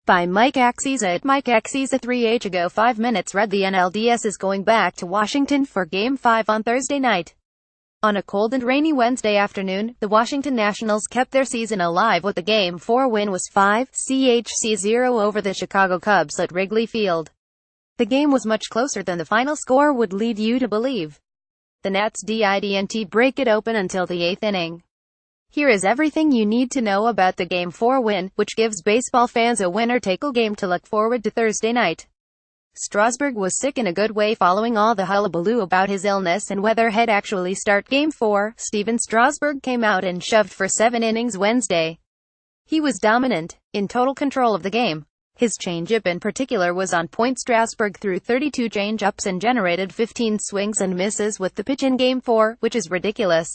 By Mike Axiza at Mike Axiza. 3 ago 5 minutes read the NLDS is going back to Washington for Game 5 on Thursday night. On a cold and rainy Wednesday afternoon, the Washington Nationals kept their season alive with the Game 4 win was 5-0 over the Chicago Cubs at Wrigley Field. The game was much closer than the final score would lead you to believe. The Nats didn't break it open until the 8th inning. Here is everything you need to know about the Game 4 win, which gives baseball fans a winner-take-all game to look forward to Thursday night. Strasburg was sick in a good way following all the hullabaloo about his illness and whether he'd actually start Game 4. Steven Strasburg came out and shoved for 7 innings Wednesday. He was dominant, in total control of the game. His changeup in particular was on point. Strasburg threw 32 changeups and generated 15 swings and misses with the pitch in Game 4, which is ridiculous.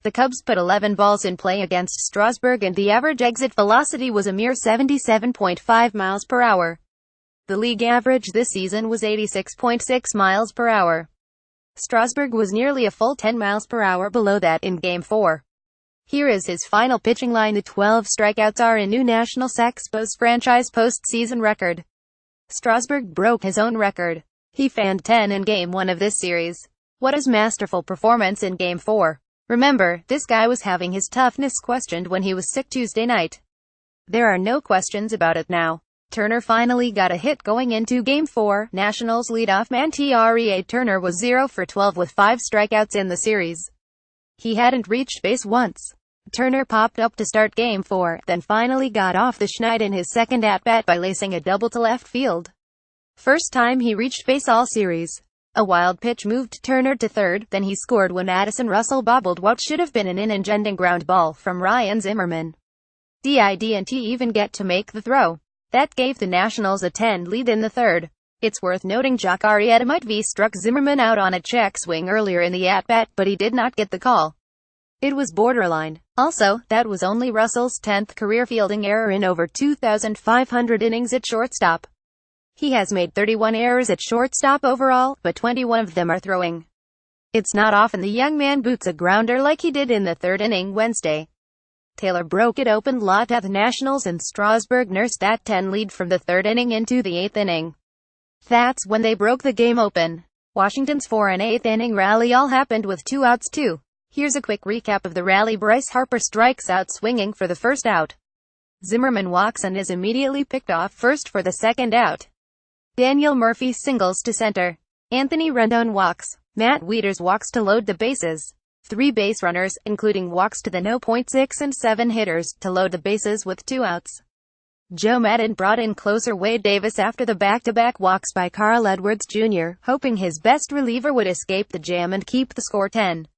The Cubs put 11 balls in play against Strasburg and the average exit velocity was a mere 77.5 miles per hour. The league average this season was 86.6 miles per hour. Strasburg was nearly a full 10 miles per hour below that in Game 4. Here is his final pitching line. The 12 strikeouts are a new National Expos franchise postseason record. Strasburg broke his own record. He fanned 10 in Game 1 of this series. What a masterful performance in Game 4. Remember, this guy was having his toughness questioned when he was sick Tuesday night. There are no questions about it now. Turner finally got a hit going into Game 4. Nationals leadoff man Turner was 0 for 12 with 5 strikeouts in the series. He hadn't reached base once. Turner popped up to start Game 4, then finally got off the schneid in his second at-bat by lacing a double to left field. First time he reached base all series. A wild pitch moved Turner to third, then he scored when Addison Russell bobbled what should have been an inning-ending ground ball from Ryan Zimmerman. Didn't even get to make the throw. That gave the Nationals a 10 lead in the third. It's worth noting Jock Arrieta might be struck Zimmerman out on a check swing earlier in the at-bat, but he did not get the call. It was borderline. Also, that was only Russell's 10th career fielding error in over 2,500 innings at shortstop. He has made 31 errors at shortstop overall, but 21 of them are throwing. It's not often the young man boots a grounder like he did in the third inning Wednesday. Taylor broke it open late at the Nationals and Strasburg nursed that 10 lead from the third inning into the 8th inning. That's when they broke the game open. Washington's 4 and 8th inning rally all happened with 2 outs too. Here's a quick recap of the rally. Bryce Harper strikes out swinging for the first out. Zimmerman walks and is immediately picked off first for the second out. Daniel Murphy singles to center. Anthony Rendon walks. Matt Wieters walks to load the bases. 3 base runners, including walks to the no. 6 and 7 hitters, to load the bases with 2 outs. Joe Maddon brought in closer Wade Davis after the back-to-back walks by Carl Edwards Jr., hoping his best reliever would escape the jam and keep the score 10.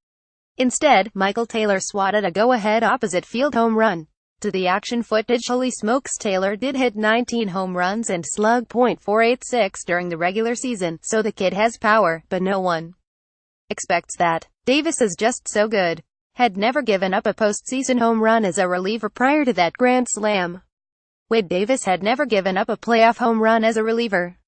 Instead, Michael Taylor swatted a go-ahead opposite field home run. To the action footage, holy smokes, Taylor did hit 19 home runs and slug .486 during the regular season, so the kid has power, but no one expects that. Davis is just so good. Had never given up a postseason home run as a reliever prior to that grand slam. Wade Davis had never given up a playoff home run as a reliever.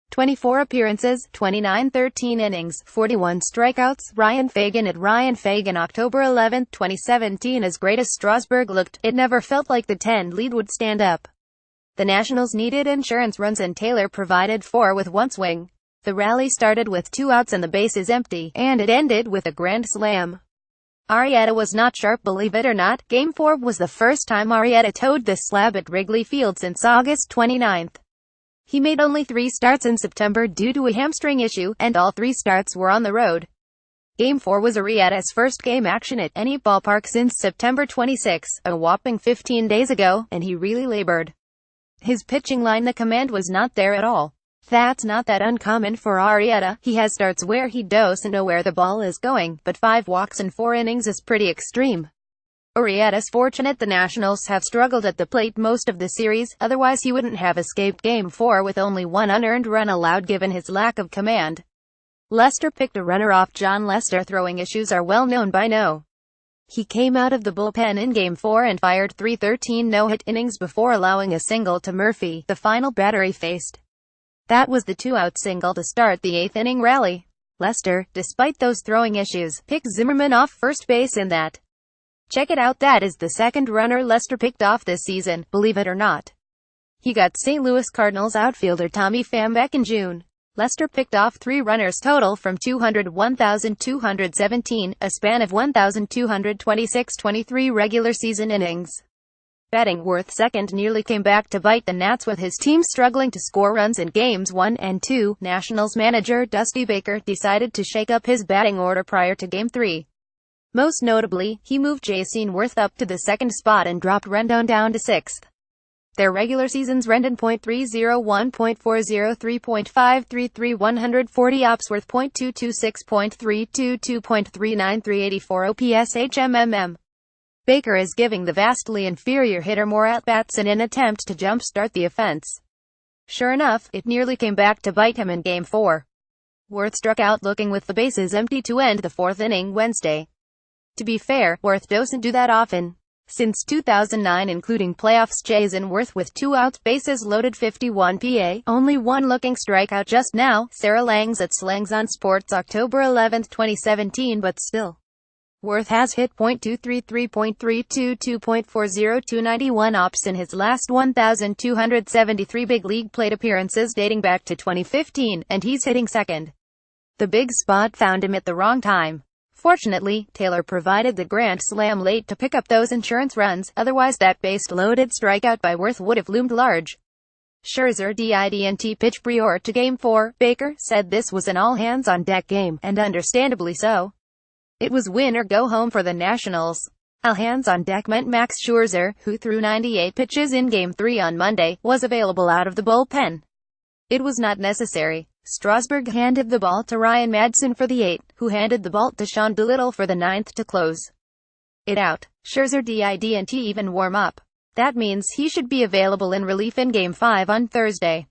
24 appearances, 13 innings, 41 strikeouts. Ryan Fagan at Ryan Fagan. October 11, 2017. As great as Strasburg looked, it never felt like the 10 lead would stand up. The Nationals needed insurance runs and Taylor provided 4 with 1 swing. The rally started with 2 outs and the bases empty, and it ended with a grand slam. Arrieta was not sharp, believe it or not. Game 4 was the first time Arrieta toed this slab at Wrigley Field since August 29. He made only 3 starts in September due to a hamstring issue, and all 3 starts were on the road. Game 4 was Arrieta's first game action at any ballpark since September 26, a whopping 15 days ago, and he really labored. His pitching line, the command was not there at all. That's not that uncommon for Arrieta. He has starts where he doesn't know where the ball is going, but 5 walks in 4 innings is pretty extreme. Arrieta's fortunate. The Nationals have struggled at the plate most of the series, otherwise he wouldn't have escaped Game 4 with only 1 unearned run allowed given his lack of command. Lester picked a runner off John Lester. Throwing issues are well known by now. He came out of the bullpen in Game 4 and fired 3 13 no-hit innings before allowing a single to Murphy, the final batter he faced. That was the 2-out single to start the 8th inning rally. Lester, despite those throwing issues, picked Zimmerman off first base in that. Check it out, that is the second runner Lester picked off this season, believe it or not. He got St. Louis Cardinals outfielder Tommy Pham back in June. Lester picked off 3 runners total from 201,217, a span of 1,226-23 regular season innings. Batting Worth second nearly came back to bite the Nats with his team struggling to score runs in Games 1 and 2. Nationals manager Dusty Baker decided to shake up his batting order prior to Game 3. Most notably, he moved Jayson Werth up to the second spot and dropped Rendon down to sixth. Their regular season's Rendon .301, .403, .533, 140 ops worth .226, .322, .393, 384 OPS HMMM. Baker is giving the vastly inferior hitter more at-bats in an attempt to jumpstart the offense. Sure enough, it nearly came back to bite him in Game 4. Werth struck out looking with the bases empty to end the 4th inning Wednesday. To be fair, Werth doesn't do that often. Since 2009, including playoffs, Jayson Werth with 2 outs, bases loaded, 51 PA, only 1 looking strikeout just now. Sarah Langs at Slangs on Sports, October 11, 2017. But still, Werth has hit .233, .322, .402, 291 ops in his last 1,273 big league plate appearances dating back to 2015, and he's hitting second. The big spot found him at the wrong time. Fortunately, Taylor provided the grand slam late to pick up those insurance runs, otherwise that base-loaded strikeout by Werth would have loomed large. Scherzer didn't pitch prior to Game 4. Baker said this was an all-hands-on-deck game, and understandably so. It was win or go home for the Nationals. All hands on deck meant Max Scherzer, who threw 98 pitches in Game 3 on Monday, was available out of the bullpen. It was not necessary. Strasburg handed the ball to Ryan Madson for the 8th, who handed the ball to Sean Doolittle for the 9th to close it out. Scherzer didn't even warm up. That means he should be available in relief in Game 5 on Thursday.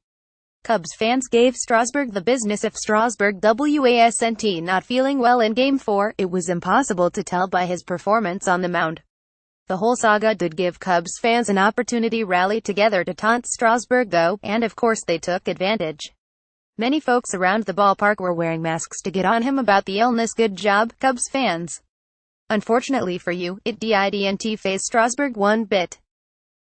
Cubs fans gave Strasburg the business. If Strasburg wasn't not feeling well in Game 4, it was impossible to tell by his performance on the mound. The whole saga did give Cubs fans an opportunity to rally together to taunt Strasburg though, and of course they took advantage. Many folks around the ballpark were wearing masks to get on him about the illness. Good job, Cubs fans. Unfortunately for you, it didn't phase Strasburg one bit.